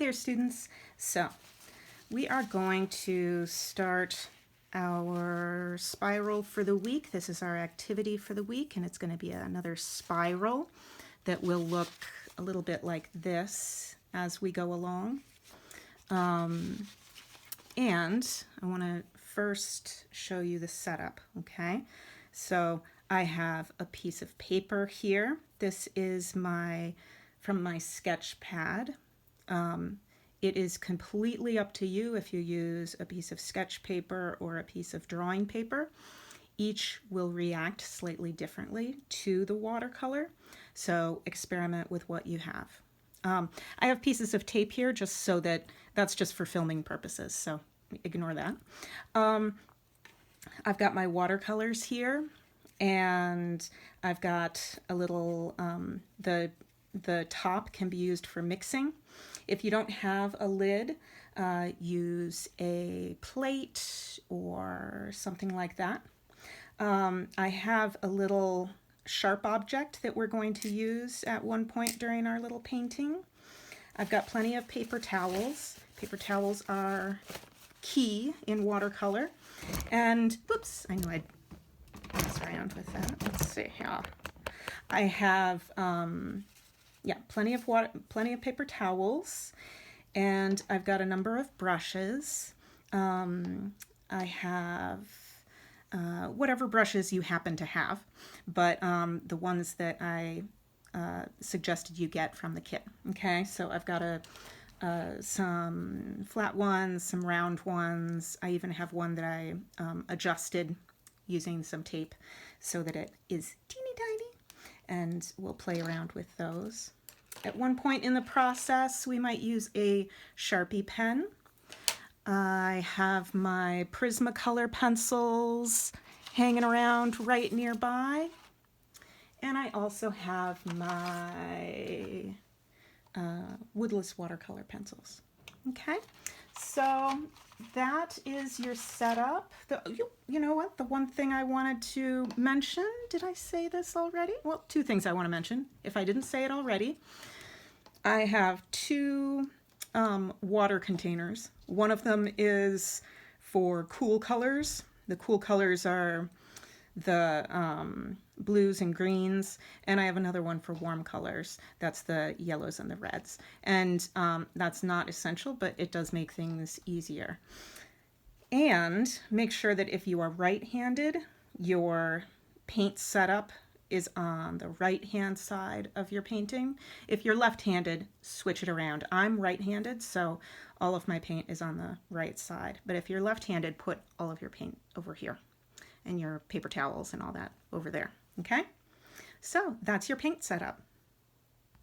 there, students. So we are going to start our spiral for the week. This is our activity for the week, and it's going to be another spiral that will look a little bit like this as we go along. And I want to first show you the setup, okay? So I have a piece of paper here. This is from my sketch pad. It is completely up to you if you use a piece of sketch paper or a piece of drawing paper. Each will react slightly differently to the watercolor, so experiment with what you have. I have pieces of tape here just so that's just for filming purposes, so ignore that. I've got my watercolors here, and I've got a little, the top can be used for mixing. If you don't have a lid, use a plate or something like that. I have a little sharp object that we're going to use at one point during our little painting. I've got plenty of paper towels. Paper towels are key in watercolor. And, whoops, I knew I'd mess around with that. Let's see here. I have, plenty of paper towels, and I've got a number of brushes. I have whatever brushes you happen to have, but the ones that I suggested you get from the kit. Okay, so I've got some flat ones, some round ones. I even have one that I adjusted using some tape so that it is teeny tiny, and we'll play around with those. At one point in the process, we might use a Sharpie pen. I have my Prismacolor pencils hanging around right nearby. And I also have my woodless watercolor pencils. Okay, so that is your setup. You know what? The one thing I wanted to mention, did I say this already? Well, two things I want to mention, if I didn't say it already. I have two water containers. One of them is for cool colors. The cool colors are the blues and greens, and I have another one for warm colors. That's the yellows and the reds. And that's not essential, but it does make things easier. And make sure that if you are right-handed, your paint setup is on the right-hand side of your painting. If you're left-handed, switch it around. I'm right-handed, so all of my paint is on the right side. But if you're left-handed, put all of your paint over here and your paper towels and all that over there, okay? So that's your paint setup.